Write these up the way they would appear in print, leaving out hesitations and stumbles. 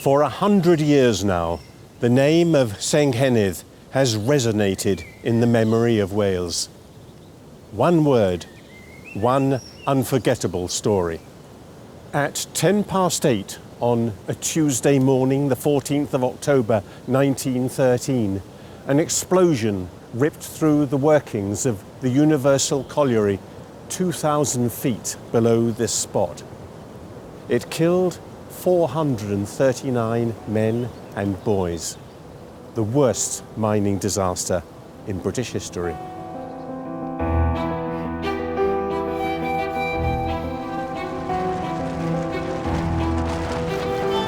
For 100 years now, the name of Senghenydd has resonated in the memory of Wales. One word, one unforgettable story. At 8:10 on a Tuesday morning, the 14th of October 1913, an explosion ripped through the workings of the Univesal Colliery 2,000 feet below this spot. It killed 439 men and boys, the worst mining disaster in British history.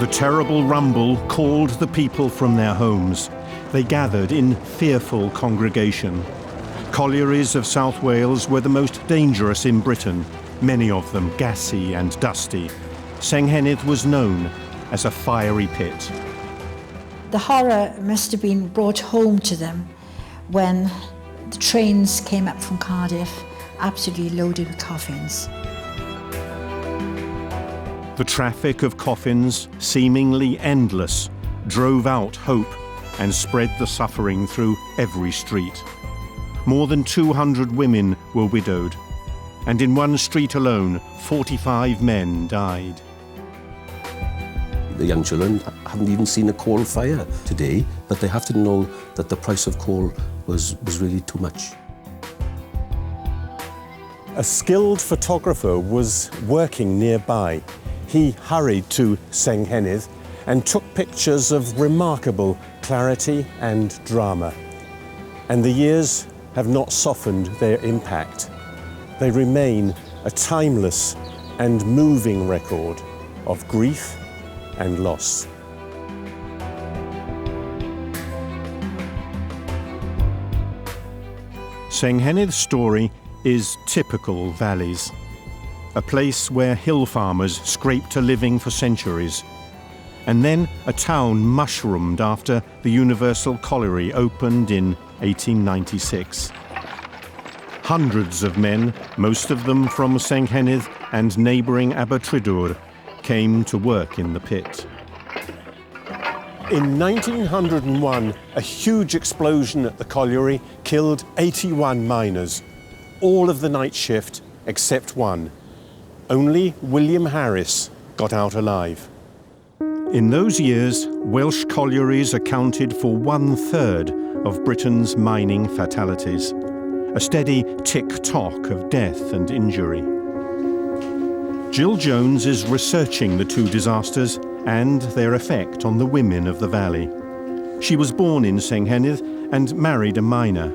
The terrible rumble called the people from their homes. They gathered in fearful congregation. Collieries of South Wales were the most dangerous in Britain, many of them gassy and dusty. Senghenydd was known as a fiery pit. The horror must have been brought home to them when the trains came up from Cardiff, absolutely loaded with coffins. The traffic of coffins, seemingly endless, drove out hope and spread the suffering through every street. More than 200 women were widowed, and in one street alone, 45 men died. The young children haven't even seen a coal fire today, but they have to know that the price of coal was really too much. A skilled photographer was working nearby. He hurried to Senghenydd and took pictures of remarkable clarity and drama. And the years have not softened their impact. They remain a timeless and moving record of grief and loss. Senghenydd's story is typical valleys, a place where hill farmers scraped a living for centuries. And then a town mushroomed after the Univesal Colliery opened in 1896. Hundreds of men, most of them from Senghenydd and neighbouring Abertrydur, came to work in the pit. In 1901, a huge explosion at the colliery killed 81 miners, all of the night shift except one. Only William Harris got out alive. In those years, Welsh collieries accounted for 1/3 of Britain's mining fatalities, a steady tick-tock of death and injury. Jill Jones is researching the two disasters and their effect on the women of the valley. She was born in Senghenydd and married a miner,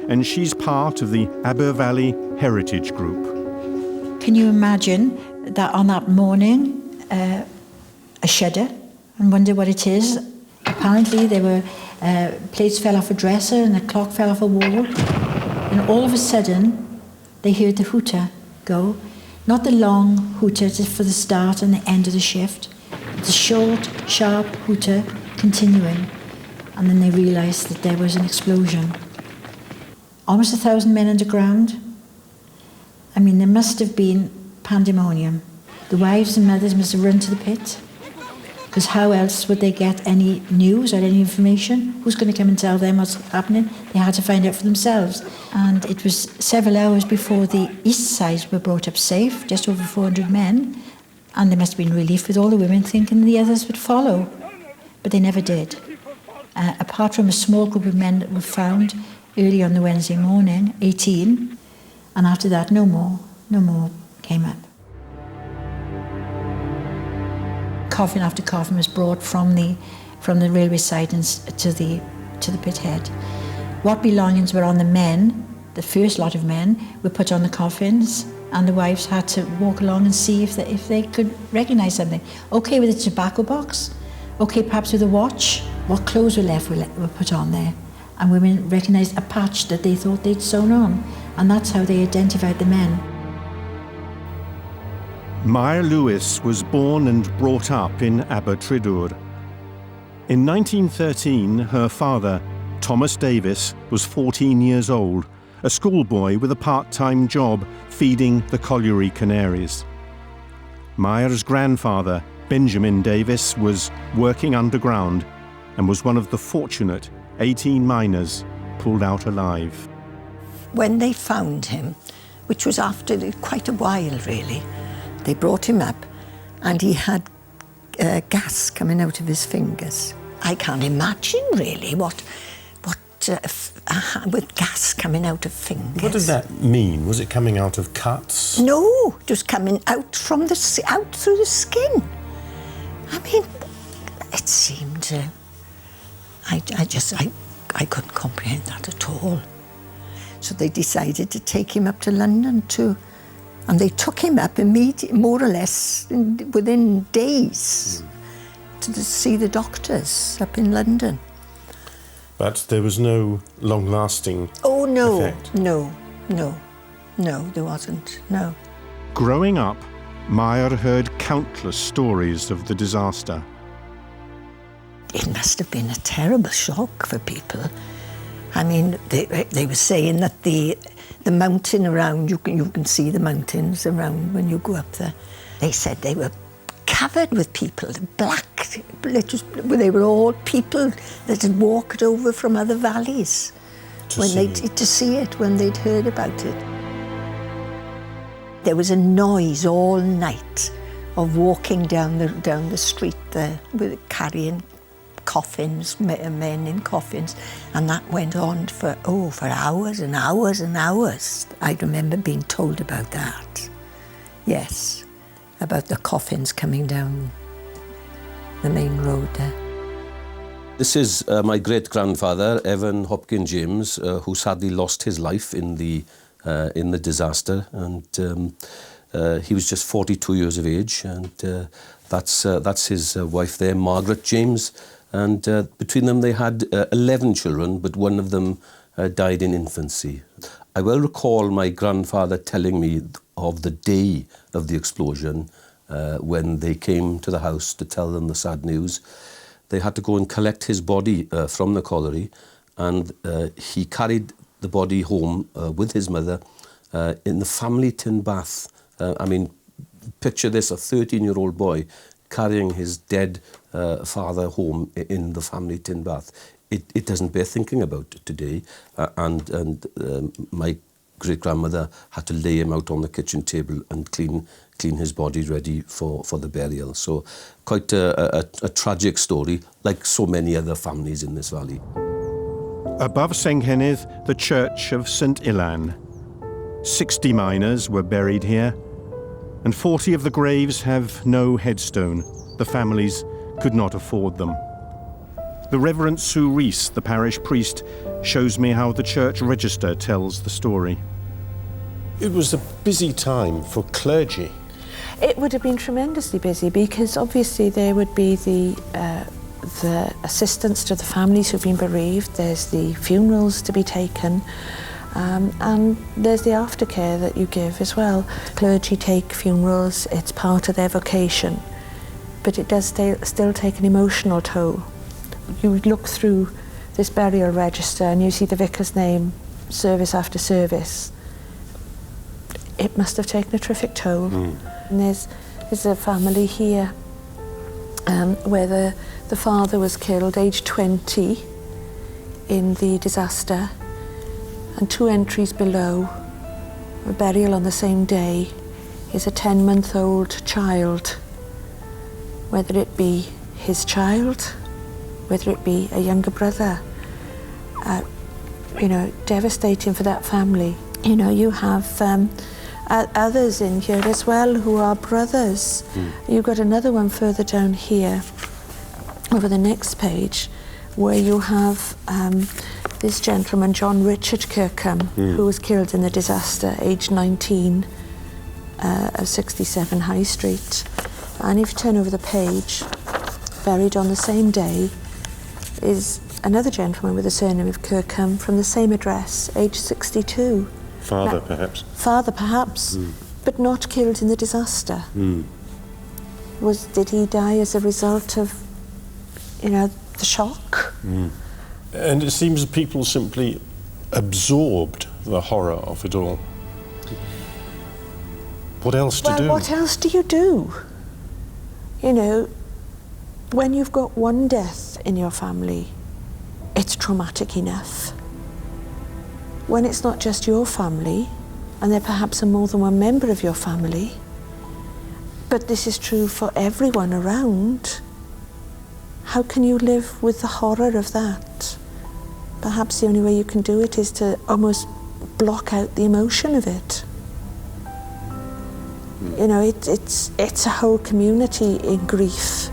and she's part of the Aber Valley Heritage Group. Can you imagine that on that morning, a shudder and wonder what it is? Apparently there were plates fell off a dresser and a clock fell off a wall, and all of a sudden they heard the hooter go. Not the long hooter for the start and the end of the shift, but the short, sharp hooter continuing. And then they realised that there was an explosion. Almost 1,000 men underground. I mean, there must have been pandemonium. The wives and mothers must have run to the pit, because how else would they get any news or any information? Who's going to come and tell them what's happening? They had to find out for themselves. And it was several hours before the east side were brought up safe, just over 400 men, and there must have been relief with all the women thinking the others would follow. But they never did. Apart from a small group of men that were found early on the Wednesday morning, 18, and after that, no more came up. Coffin after coffin was brought from the railway side and to the pit head. What belongings were on the men, the first lot of men, were put on the coffins, and the wives had to walk along and see if they could recognise something. Okay with a tobacco box, okay perhaps with a watch. What clothes were left were put on there, and women recognised a patch that they thought they'd sewn on, and that's how they identified the men. Maya Lewis was born and brought up in Abertrydur. In 1913, her father, Thomas Davis, was 14 years old, a schoolboy with a part-time job feeding the colliery canaries. Maya's grandfather, Benjamin Davis was working underground and was one of the fortunate 18 miners pulled out alive. When they found him, which was after quite a while really, they brought him up and he had gas coming out of his fingers. I can't imagine really what with gas coming out of fingers. What did that mean? Was it coming out of cuts? No, just coming out from out through the skin. I mean, it seemed. I couldn't comprehend that at all. So they decided to take him up to London too, and they took him up immediately, more or less within days, to see the doctors up in London. But there was no long-lasting effect? No, there wasn't, no. Growing up, Meyer heard countless stories of the disaster. It must have been a terrible shock for people. I mean, they were saying that the mountain around, you can see the mountains around when you go up there. They said they were covered with people, black. They were all people that had walked over from other valleys to see it when they'd heard about it. There was a noise all night of walking down the street there, carrying coffins, men in coffins, and that went on for hours and hours and hours. I remember being told about that. Yes, about the coffins coming down the main road there. This is my great-grandfather, Evan Hopkins James, who sadly lost his life in the disaster, and he was just 42 years of age, and that's his wife there, Margaret James, and between them they had 11 children, but one of them died in infancy. I will recall my grandfather telling me of the day of the explosion when they came to the house to tell them the sad news. They had to go and collect his body from the colliery, and he carried the body home with his mother in the family tin bath. I mean, picture this, a 13-year-old boy carrying his dead father home in the family tin bath. It doesn't bear thinking about today, and my great-grandmother had to lay him out on the kitchen table and clean his body ready for the burial. So quite a tragic story, like so many other families in this valley. Above Senghenydd, the church of St Ilan. 60 miners were buried here, and 40 of the graves have no headstone. The families could not afford them. The Reverend Sue Rees, the parish priest, shows me how the church register tells the story. It was a busy time for clergy. It would have been tremendously busy because obviously there would be the assistance to the families who've been bereaved, there's the funerals to be taken, and there's the aftercare that you give as well. Clergy take funerals, it's part of their vocation, but it does still take an emotional toll. You look through this burial register and you see the vicar's name, service after service. It must have taken a terrific toll. And there's a family here where the father was killed aged 20 in the disaster, and 2 entries below, a burial on the same day, is a 10-month-old child, whether it be his child, whether it be a younger brother. You know, devastating for that family. You know, you have others in here as well who are brothers. You've got another one further down here, over the next page, where you have this gentleman, John Richard Kirkham, who was killed in the disaster, aged 19, of 67 High Street. And if you turn over the page, buried on the same day, is another gentleman with the surname of Kirkham from the same address, aged 62. Father, perhaps. Father, perhaps, but not killed in the disaster. Did he die as a result of, you know, the shock? And it seems that people simply absorbed the horror of it all. What else to do? What else do you do? You know, when you've got one death in your family, it's traumatic enough. When it's not just your family, and there perhaps are more than one member of your family, but this is true for everyone around, how can you live with the horror of that? Perhaps the only way you can do it is to almost block out the emotion of it. You know, it's a whole community in grief.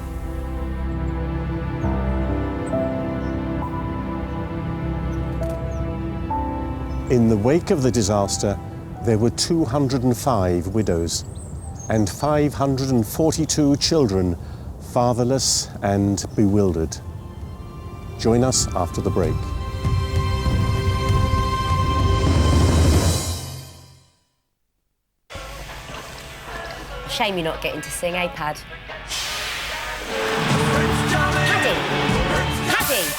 In the wake of the disaster, there were 205 widows and 542 children, fatherless and bewildered. Join us after the break. Shame you're not getting to sing, eh, Pad? Paddy!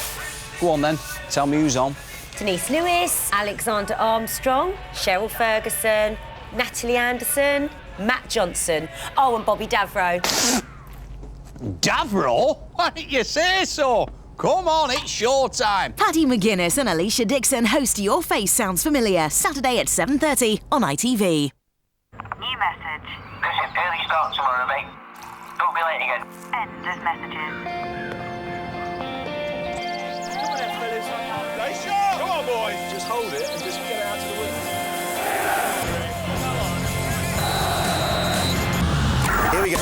Go on then, tell me who's on. Denise Lewis, Alexander Armstrong, Cheryl Ferguson, Natalie Anderson, Matt Johnson. Oh, and Bobby Davro. Davro? Why didn't you say so? Come on, it's showtime. Paddy McGuinness and Alicia Dixon host Your Face Sounds Familiar, Saturday at 7:30 on ITV. New message. Listen, early start tomorrow, mate. Don't be late again. End of messages. Come on, boys. Just hold it and just get out to the wind. Here we go.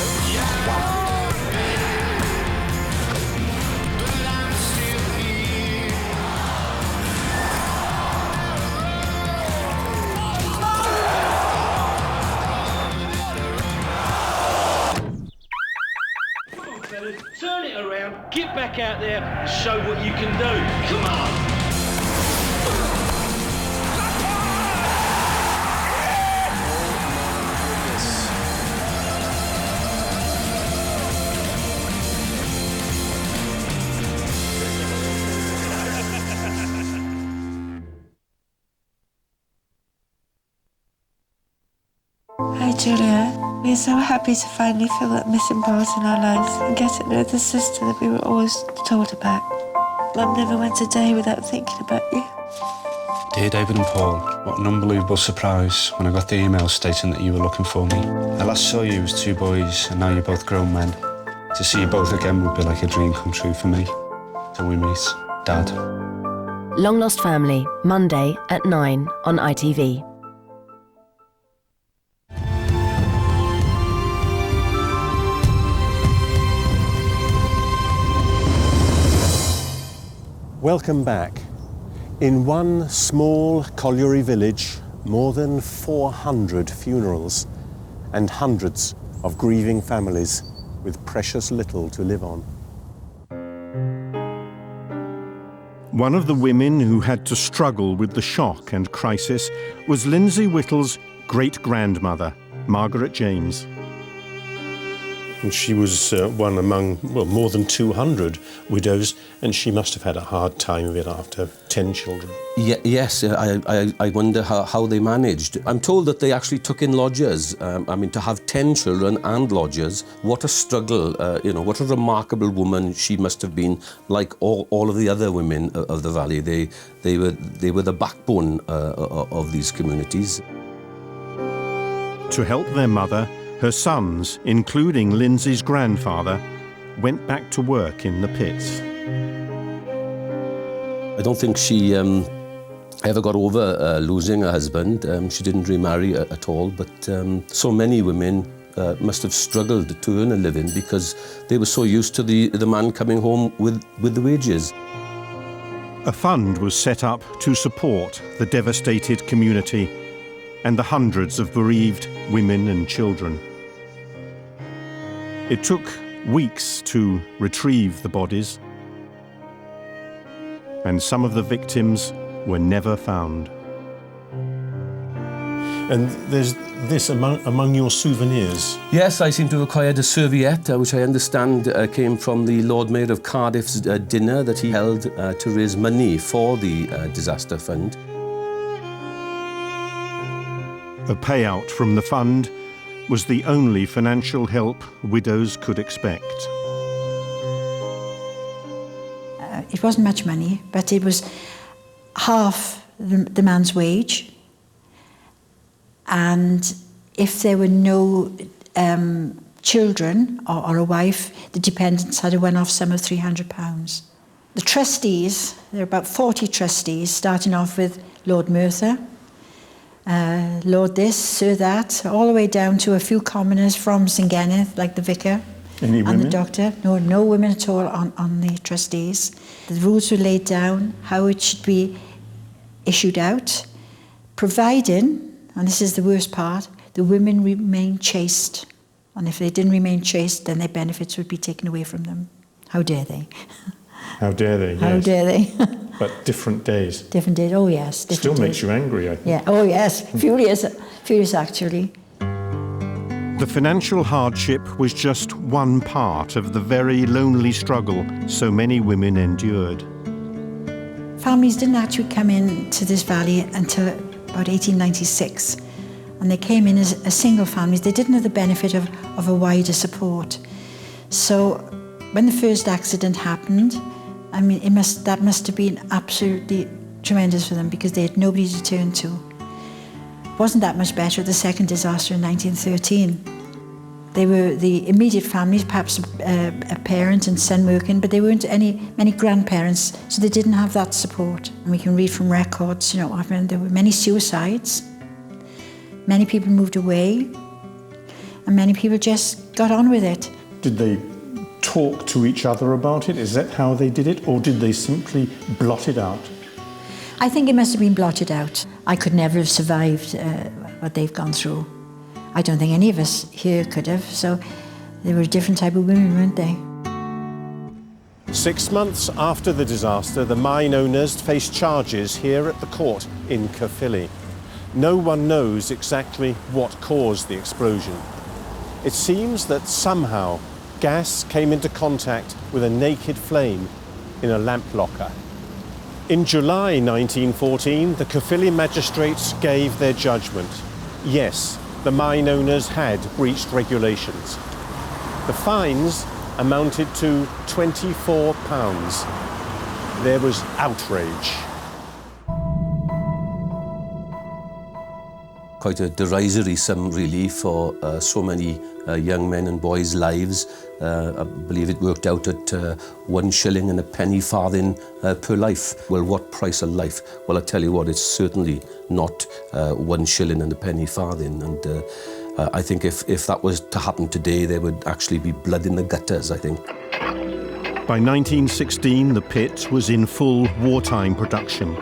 Turn it around, get back out there and show what you can do. Come on! Hi Julia, we're so happy to finally fill that missing part in our lives and get to know the sister that we were always told about. Mum never went a day without thinking about you. Dear David and Paul, what an unbelievable surprise when I got the email stating that you were looking for me. I last saw you as 2 boys and now you're both grown men. To see you both again would be like a dream come true for me. Till we meet, Dad. Long Lost Family, Monday at 9 on ITV. Welcome back. In one small colliery village, more than 400 funerals and hundreds of grieving families with precious little to live on. One of the women who had to struggle with the shock and crisis was Lindsay Whittle's great-grandmother, Margaret James. And she was one among, well, more than 200 widows, and she must have had a hard time of it after 10 children. Yes, I wonder how they managed. I'm told that they actually took in lodgers. I mean, to have 10 children and lodgers, what a struggle, you know, what a remarkable woman she must have been, like all of the other women of the valley. They were the backbone of these communities. To help their mother, her sons, including Lindsay's grandfather, went back to work in the pits. I don't think she ever got over losing her husband. She didn't remarry at all, but so many women must have struggled to earn a living because they were so used to the man coming home with the wages. A fund was set up to support the devastated community and the hundreds of bereaved women and children. It took weeks to retrieve the bodies, and some of the victims were never found. And there's this among your souvenirs. Yes, I seem to have acquired a serviette, which I understand came from the Lord Mayor of Cardiff's dinner that he held to raise money for the disaster fund. A payout from the fund was the only financial help widows could expect. It wasn't much money, but it was half the man's wage. And if there were no children or a wife, the dependents had a one-off sum of £300. The trustees, there are about 40 trustees, starting off with Lord Merthyr, Lord this, Sir that, all the way down to a few commoners from Senghenydd, like the vicar. Any women? And the doctor. No women at all on the trustees. The rules were laid down, how it should be issued out, providing, and this is the worst part, the women remain chaste. And if they didn't remain chaste, then their benefits would be taken away from them. How dare they? How dare they, yes. How dare they? But different days. Different days, oh yes. Still days. makes you angry, I think. Yeah, oh yes, furious actually. The financial hardship was just one part of the very lonely struggle so many women endured. Families didn't actually come into this valley until about 1896. And they came in as single families. They didn't have the benefit of a wider support. So when the first accident happened, I mean, that must have been absolutely tremendous for them because they had nobody to turn to. It wasn't that much better at the second disaster in 1913. They were the immediate families, perhaps a parent and son working, but there weren't many grandparents, so they didn't have that support. And we can read from records, you know, I mean, there were many suicides, many people moved away, and many people just got on with it. Did they talk to each other about it? Is that how they did it, or did they simply blot it out? I think it must have been blotted out. I could never have survived what they've gone through. I don't think any of us here could have, so they were a different type of women, weren't they? 6 months after the disaster, the mine owners faced charges here at the court in Caerphilly. No one knows exactly what caused the explosion. It seems that somehow gas came into contact with a naked flame in a lamp locker. In July 1914, the Caerphilly magistrates gave their judgment. Yes, the mine owners had breached regulations. The fines amounted to £24. There was outrage. Quite a derisory sum, really, for so many young men and boys' lives. I believe it worked out at 1 shilling and a penny farthing per life. Well, what price of life? Well, I tell you what, it's certainly not 1 shilling and a penny farthing. And I think if that was to happen today, there would actually be blood in the gutters, I think. By 1916, the pit was in full wartime production,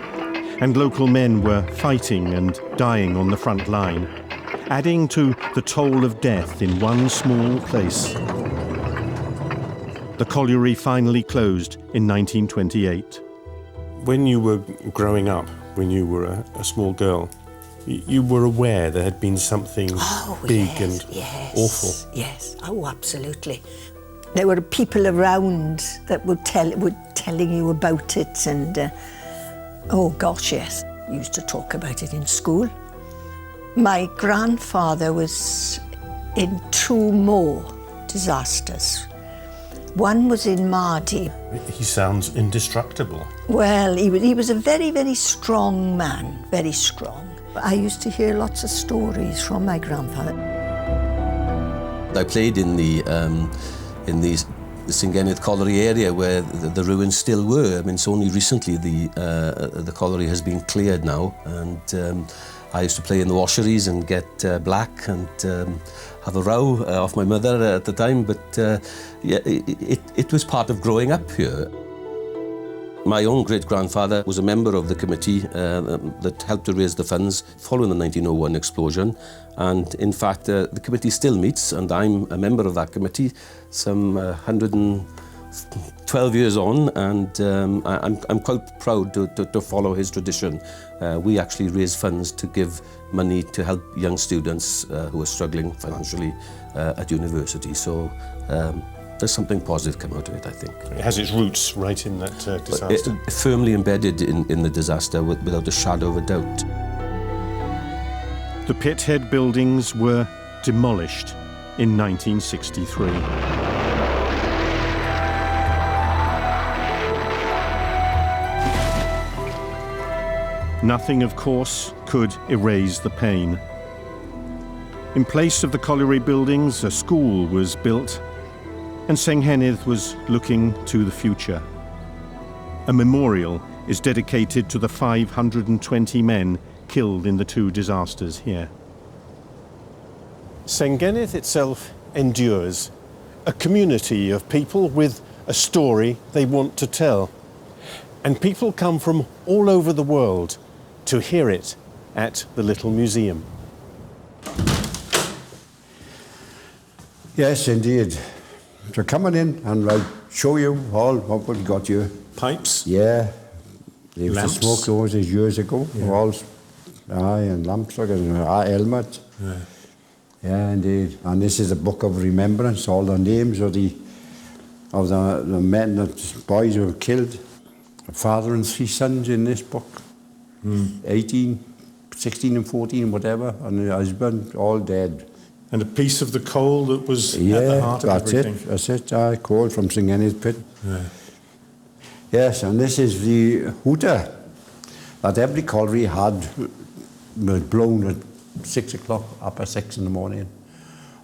and local men were fighting and dying on the front line, adding to the toll of death in one small place. The colliery finally closed in 1928. When you were growing up, when you were a small girl, you were aware there had been something big and awful. Yes, oh, absolutely. There were people around that were telling you about it, and oh gosh, yes. Used to talk about it in school. My grandfather was in 2 more disasters. One was in Mardi. He sounds indestructible. Well, he was a very, very strong man, very strong. I used to hear lots of stories from my grandfather. I played in the Senghenydd colliery area where the ruins still were. I mean, it's only recently the colliery has been cleared now, and I used to play in the washeries and get black and have a row off my mother at the time, but yeah, it was part of growing up here. My own great-grandfather was a member of the committee that helped to raise the funds following the 1901 explosion. And in fact, the committee still meets, and I'm a member of that committee some 112 years on, and I'm quite proud to follow his tradition. We actually raise funds to give money to help young students who are struggling financially at university. So there's something positive come out of it, I think. It has its roots right in that disaster. Firmly embedded in the disaster without a shadow of a doubt. The pit head buildings were demolished in 1963. Nothing, of course, could erase the pain. In place of the colliery buildings, a school was built, and Senghenydd was looking to the future. A memorial is dedicated to the 520 men killed in the two disasters here. Senghenydd itself endures, a community of people with a story they want to tell. And people come from all over the world to hear it at the little museum. Yes, indeed. So come on in and I'll show you all what we got here. Pipes? Yeah. They used Lamps? to smoke those years ago. Yeah. All, and lamps, like a helmet. Yeah. Yeah, indeed. And this is a book of remembrance, all the names of the men, the boys who were killed. A father and 3 sons in this book. 18, 16 and 14, whatever, and the husband, all dead. And a piece of the coal that was at the heart of everything. That's it, coal from Senghenydd pit. Yeah. Yes, and this is the hooter that every colliery had, was blown at 6 o'clock, upper 6 in the morning,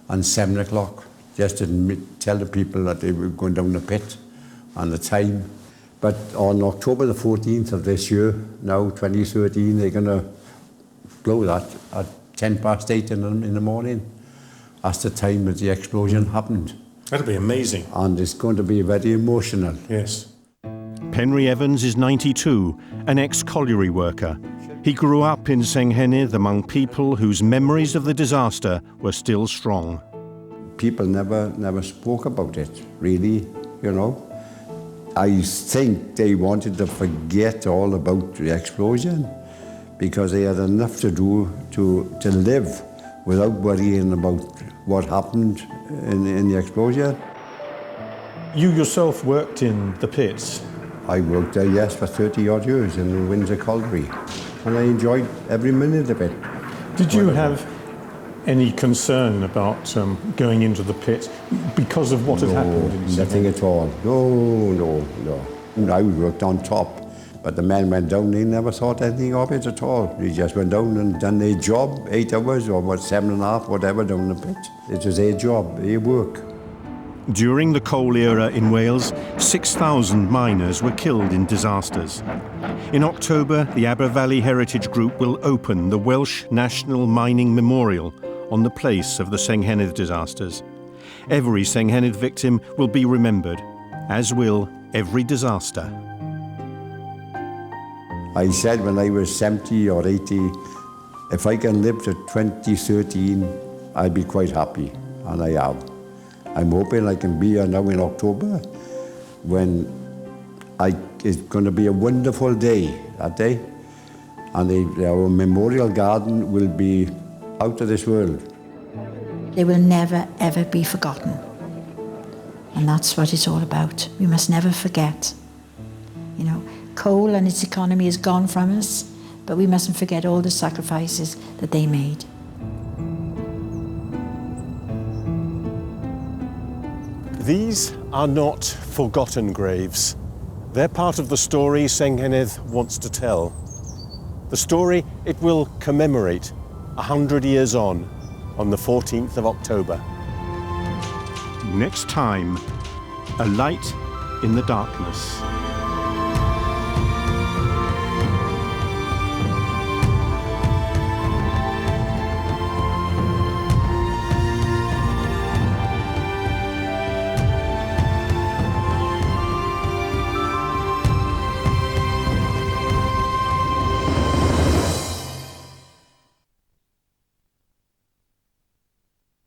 and 7 o'clock, just to tell the people that they were going down the pit and the time. But on October the 14th of this year, now 2013, they're going to blow that at 8:10 in the morning. That's the time that the explosion happened. That'll be amazing. And it's going to be very emotional. Yes. Penry Evans is 92, an ex-colliery worker. He grew up in Senghenydd among people whose memories of the disaster were still strong. People never spoke about it, really, you know. I think they wanted to forget all about the explosion because they had enough to do to live without worrying about what happened in the explosion. You yourself worked in the pits? I worked there, yes, for 30 odd years in the Windsor Colliery, and I enjoyed every minute of it. Did you have any concern about going into the pit because of what had happened? In Nothing at all. No. I worked on top, but the men went down, they never thought anything of it at all. They just went down and done their job, 8 hours or 7.5, whatever, down the pit. It was their job, their work. During the coal era in Wales, 6,000 miners were killed in disasters. In October, the Aber Valley Heritage Group will open the Welsh National Mining Memorial on the place of the Senghenydd disasters. Every Senghenydd victim will be remembered, as will every disaster. I said when I was 70 or 80, if I can live to 2013, I'd be quite happy, and I have. I'm hoping I can be here now in October when it's going to be a wonderful day, that day. And our memorial garden will be out of this world. They will never, ever be forgotten. And that's what it's all about. We must never forget. You know, coal and its economy is gone from us, but we mustn't forget all the sacrifices that they made. These are not forgotten graves. They're part of the story Senghenydd wants to tell. The story it will commemorate 100 years on the 14th of October. Next time, a light in the darkness.